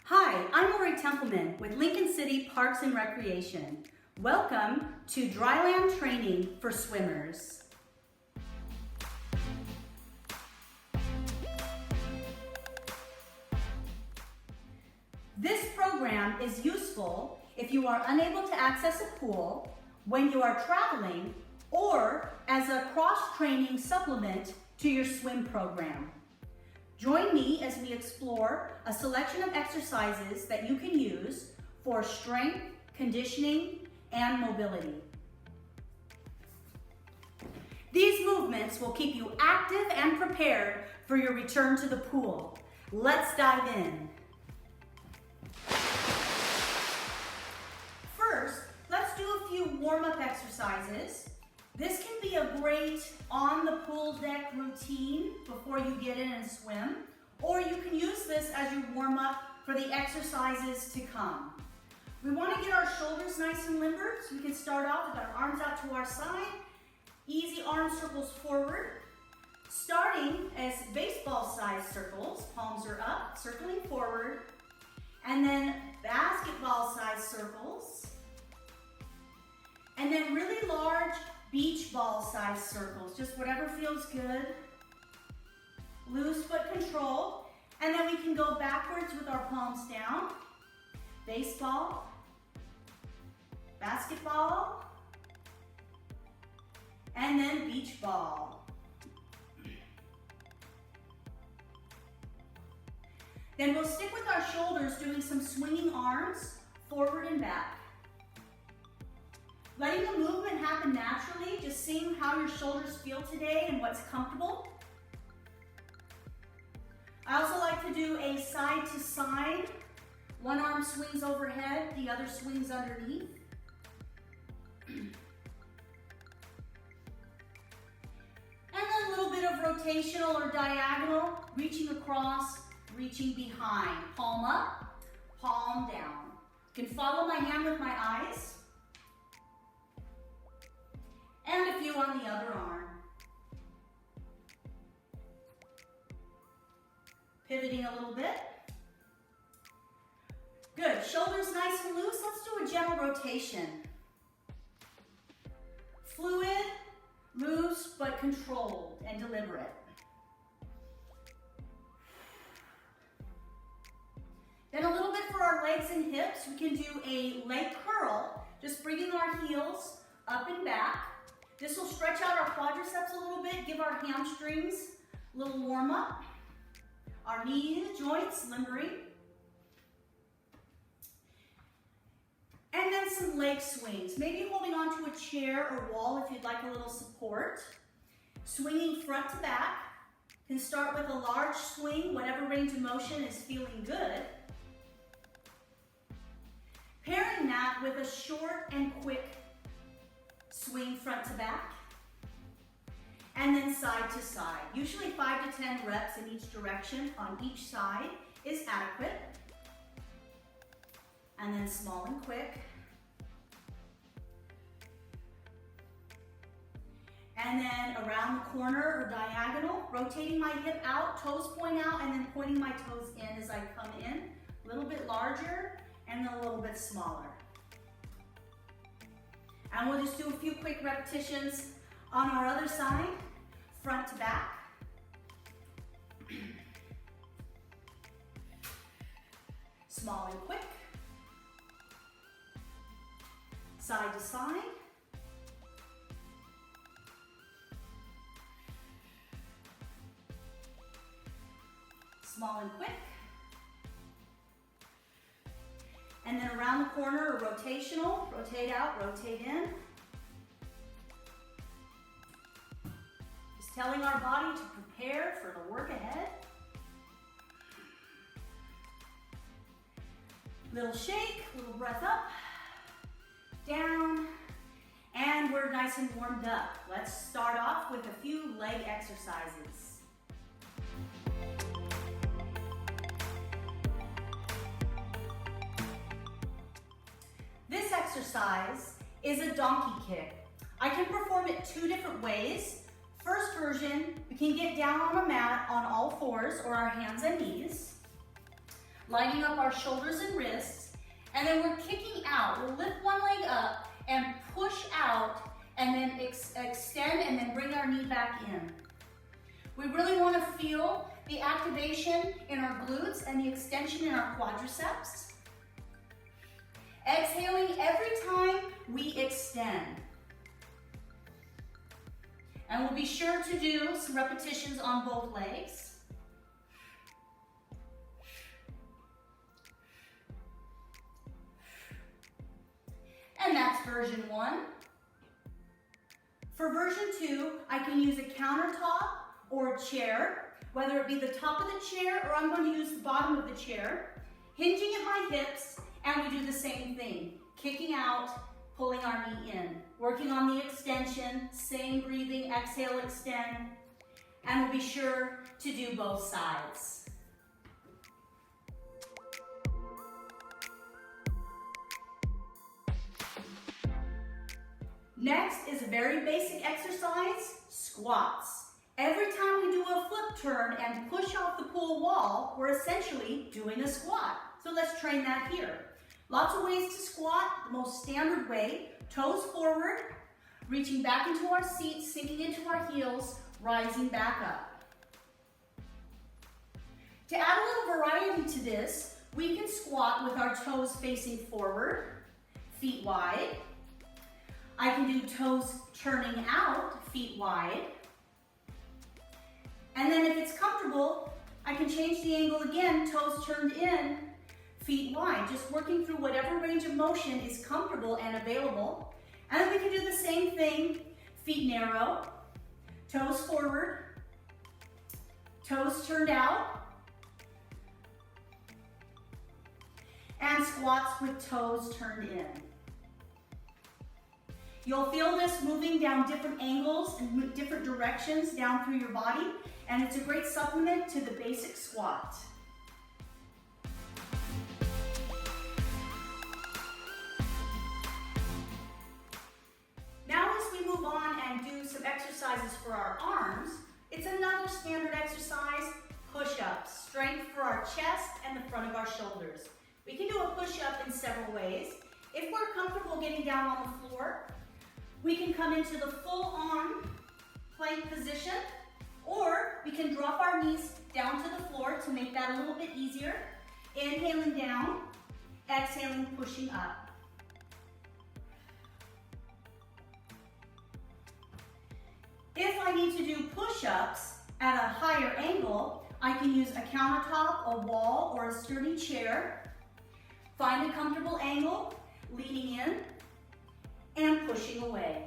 Hi, I'm Lori Templeman with Lincoln City Parks and Recreation. Welcome to DRYLAND Training for Swimmers. This program is useful if you are unable to access a pool, when you are traveling, or as a cross-training supplement to your swim program. Join me as we explore a selection of exercises that you can use for strength, conditioning, and mobility. These movements will keep you active and prepared for your return to the pool. Let's dive in. First, let's do a few warm-up exercises. This can be a great on the pool deck routine before you get in and swim, or you can use this as your warm-up for the exercises to come. We want to get our shoulders nice and limber, so we can start off with our arms out to our side, easy arm circles forward, starting as baseball-sized circles, palms are up, circling forward, and then basketball-sized circles, and then really large beach ball size circles, just whatever feels good. Loose but controlled. And then we can go backwards with our palms down. Baseball, basketball, and then beach ball. Then we'll stick with our shoulders doing some swinging arms forward and back. Letting the movement happen naturally, just seeing how your shoulders feel today and what's comfortable. I also like to do a side to side. One arm swings overhead, the other swings underneath. And a little bit of rotational or diagonal, reaching across, reaching behind. Palm up, palm down. You can follow my hand with my eyes. And a few on the other arm. Pivoting a little bit. Good, shoulders nice and loose. Let's do a gentle rotation. Fluid, loose, but controlled and deliberate. Then a little bit for our legs and hips. We can do a leg curl, just bringing our heels up and back. This will stretch out our quadriceps a little bit, give our hamstrings a little warm up. Our knee joints limbering. And then some leg swings, maybe holding onto a chair or wall if you'd like a little support. Swinging front to back. Can start with a large swing, whatever range of motion is feeling good. Pairing that with a short and quick swing front to back, and then side to side. Usually 5 to 10 reps in each direction on each side is adequate. And then small and quick. And then around the corner or diagonal, rotating my hip out, toes point out, and then pointing my toes in as I come in. A little bit larger and then a little bit smaller. And we'll just do a few quick repetitions on our other side, front to back. Small and quick. Side to side. Small and quick. And then around the corner, or rotational, rotate out, rotate in. Just telling our body to prepare for the work ahead. Little shake, little breath up, down, and we're nice and warmed up. Let's start off with a few leg exercises. This exercise is a donkey kick. I can perform it 2 different ways. First version, we can get down on a mat on all fours or our hands and knees. lining up our shoulders and wrists, and then we're kicking out. We'll lift one leg up and push out, and then extend, and then bring our knee back in. We really want to feel the activation in our glutes and the extension in our quadriceps. Exhaling every time we extend. And we'll be sure to do some repetitions on both legs. And that's version 1. For version 2, I can use a countertop or a chair, whether it be the top of the chair or I'm going to use the bottom of the chair, hinging at my hips, and we do the same thing, kicking out, pulling our knee in, working on the extension, same breathing, exhale, extend, and we'll be sure to do both sides. Next is a very basic exercise, squats. Every time we do a flip turn and push off the pool wall, we're essentially doing a squat. So let's train that here. Lots of ways to squat. The most standard way, toes forward, reaching back into our seat, sinking into our heels, rising back up. To add a little variety to this, we can squat with our toes facing forward, feet wide. I can do toes turning out, feet wide. And then if it's comfortable, I can change the angle again, toes turned in, feet wide, just working through whatever range of motion is comfortable and available. And then we can do the same thing, feet narrow, toes forward, toes turned out, and squats with toes turned in. You'll feel this moving down different angles and different directions down through your body, and it's a great supplement to the basic squat. Now as we move on and do some exercises for our arms, it's another standard exercise, push-ups, strength for our chest and the front of our shoulders. We can do a push-up in several ways. If we're comfortable getting down on the floor, we can come into the full-on plank position, or we can drop our knees down to the floor to make that a little bit easier. Inhaling down, exhaling, pushing up. If I need to do push-ups at a higher angle, I can use a countertop, a wall, or a sturdy chair. Find a comfortable angle, leaning in, and pushing away.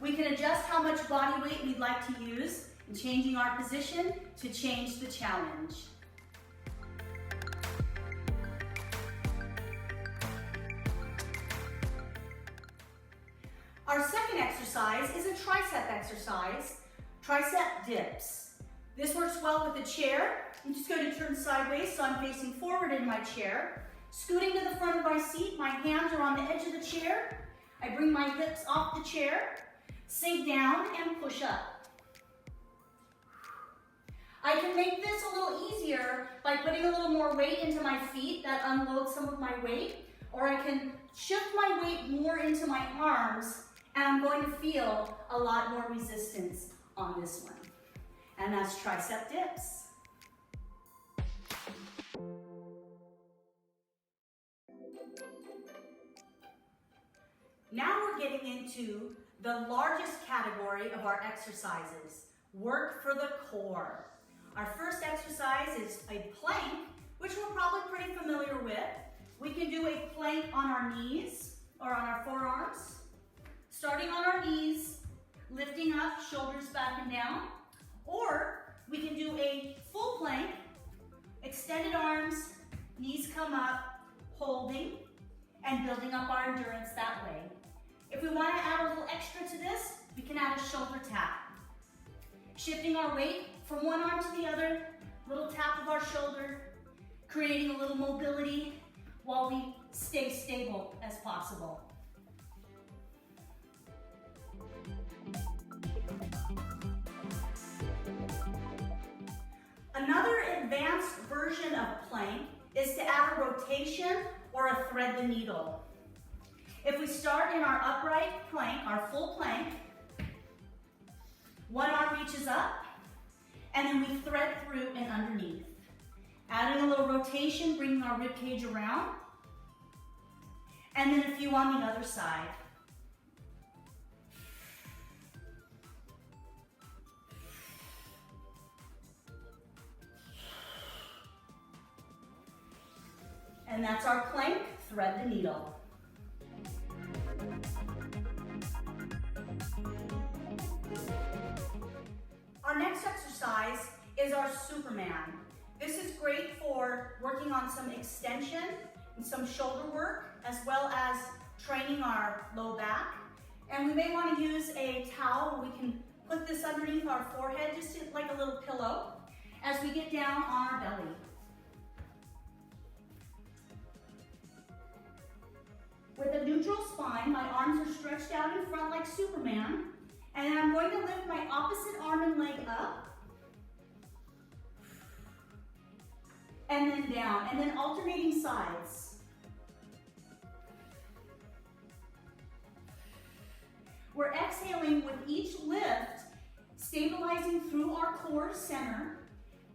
We can adjust how much body weight we'd like to use in changing our position to change the challenge. Our second exercise is a tricep exercise, Triceps Dips. This works well with a chair. I'm just going to turn sideways so I'm facing forward in my chair. Scooting to the front of my seat, my hands are on the edge of the chair. I bring my hips off the chair, sink down and push up. I can make this a little easier by putting a little more weight into my feet. That unloads some of my weight. Or I can shift my weight more into my arms, and I'm going to feel a lot more resistance on this one. And that's tricep dips. Now we're getting into the largest category of our exercises, work for the core. Our first exercise is a plank, which we're probably pretty familiar with. We can do a plank on our knees or on our forearms. Starting on our knees, lifting up, shoulders back and down. Or we can do a full plank, extended arms, knees come up, holding, and building up our endurance that way. If we want to add a little extra to this, we can add a shoulder tap. Shifting our weight from one arm to the other, little tap of our shoulder, creating a little mobility while we stay stable as possible. Another advanced version of plank is to add a rotation or a thread the needle. If we start in our upright plank, our full plank, one arm reaches up, and then we thread through and underneath. Adding a little rotation, bringing our rib cage around, and then a few on the other side. And that's our plank, thread the needle. Our next exercise is our Superman. This is great for working on some extension and some shoulder work, as well as training our low back. And we may want to use a towel where we can put this underneath our forehead, just like a little pillow, as we get down on our belly. With a neutral spine, my arms are stretched out in front like Superman, and then I'm going to lift my opposite arm and leg up, and then down, and then alternating sides. We're exhaling with each lift, stabilizing through our core center,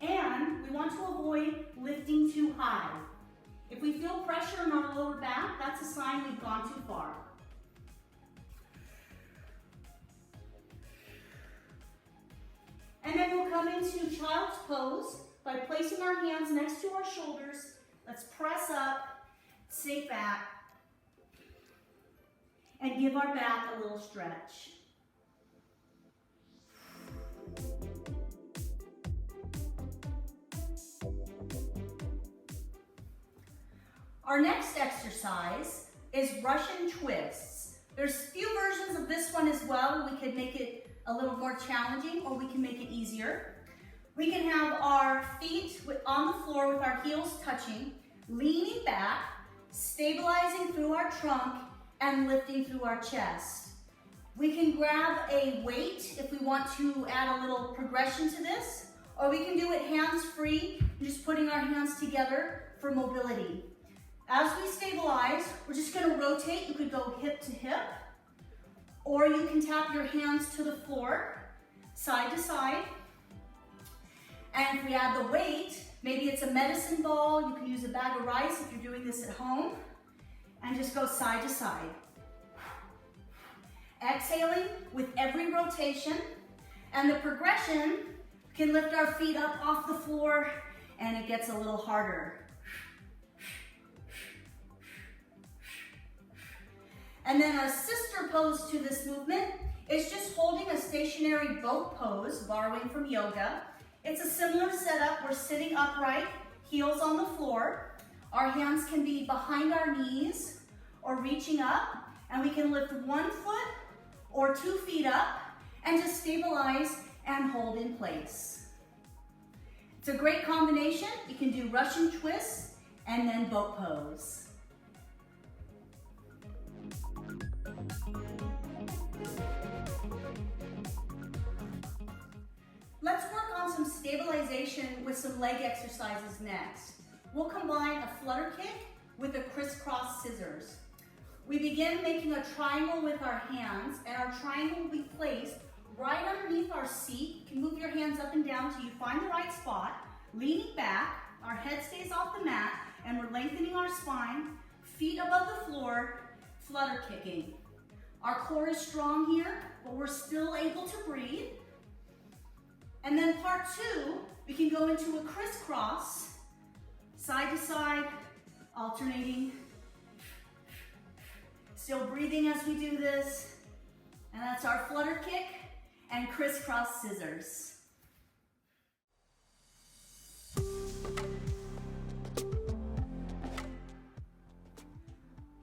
and we want to avoid lifting too high. If we feel pressure in our lower back, that's a sign we've gone too far. And then we'll come into child's pose by placing our hands next to our shoulders. Let's press up, sink back, and give our back a little stretch. Our next exercise is Russian twists. There's a few versions of this one as well. We could make it a little more challenging, or we can make it easier. We can have our feet on the floor with our heels touching, leaning back, stabilizing through our trunk, and lifting through our chest. We can grab a weight if we want to add a little progression to this, or we can do it hands-free, just putting our hands together for mobility. As we stabilize, we're just going to rotate. You could go hip to hip, or you can tap your hands to the floor, side to side. And if we add the weight, maybe it's a medicine ball, you can use a bag of rice if you're doing this at home, and just go side to side. Exhaling with every rotation, and the progression can lift our feet up off the floor, and it gets a little harder. And then a sister pose to this movement is just holding a stationary boat pose, borrowing from yoga. It's a similar setup. We're sitting upright, heels on the floor. Our hands can be behind our knees or reaching up, and we can lift 1 foot or 2 feet up and just stabilize and hold in place. It's a great combination. You can do Russian twists and then boat pose. Let's work on some stabilization with some leg exercises next. We'll combine a flutter kick with a crisscross scissors. We begin making a triangle with our hands, and our triangle will be placed right underneath our seat. You can move your hands up and down till you find the right spot. Leaning back, our head stays off the mat, and we're lengthening our spine, feet above the floor, flutter kicking. Our core is strong here, but we're still able to breathe. And then part 2, we can go into a crisscross, side to side, alternating. Still breathing as we do this. And that's our flutter kick and crisscross scissors.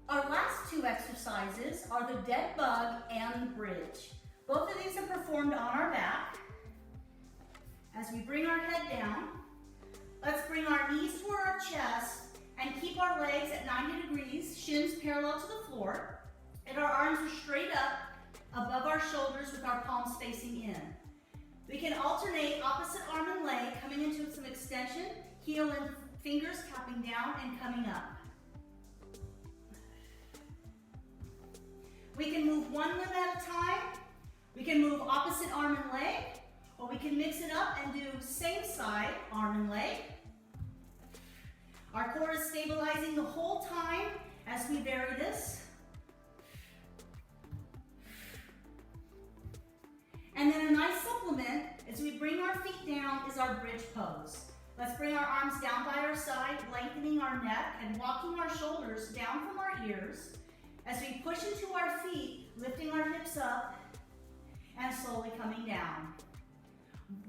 Our last 2 exercises are the dead bug and bridge. Both of these are performed on our back. As we bring our head down, let's bring our knees toward our chest and keep our legs at 90 degrees, shins parallel to the floor, and our arms are straight up above our shoulders with our palms facing in. We can alternate opposite arm and leg, coming into some extension, heel and fingers tapping down and coming up. We can move one limb at a time. We can move opposite arm and leg, or we can mix it up and do same side, arm and leg. Our core is stabilizing the whole time as we vary this. And then a nice supplement as we bring our feet down is our bridge pose. Let's bring our arms down by our side, lengthening our neck and walking our shoulders down from our ears as we push into our feet, lifting our hips up and slowly coming down.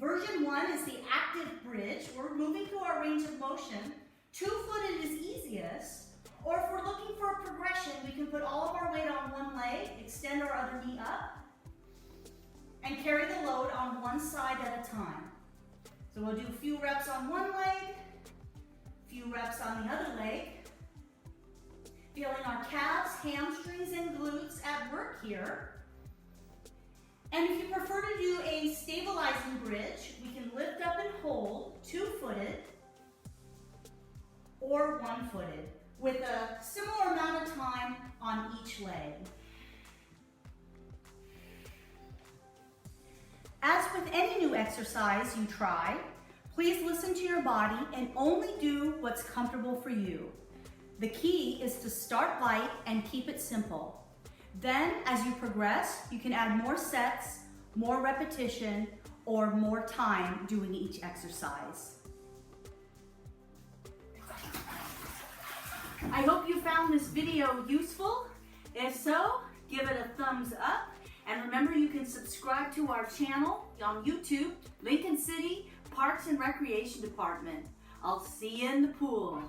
Version 1 is the active bridge. We're moving through our range of motion. Two-footed is easiest, or if we're looking for a progression, we can put all of our weight on one leg, extend our other knee up, and carry the load on one side at a time. So we'll do a few reps on one leg, a few reps on the other leg, feeling our calves, hamstrings, and glutes at work here. And if you prefer to do a stabilizing bridge, we can lift up and hold two-footed or one-footed with a similar amount of time on each leg. As with any new exercise you try, please listen to your body and only do what's comfortable for you. The key is to start light and keep it simple. Then, as you progress, you can add more sets, more repetition, or more time doing each exercise. I hope you found this video useful. If so, give it a thumbs up. And remember, you can subscribe to our channel on YouTube, Lincoln City Parks and Recreation Department. I'll see you in the pool.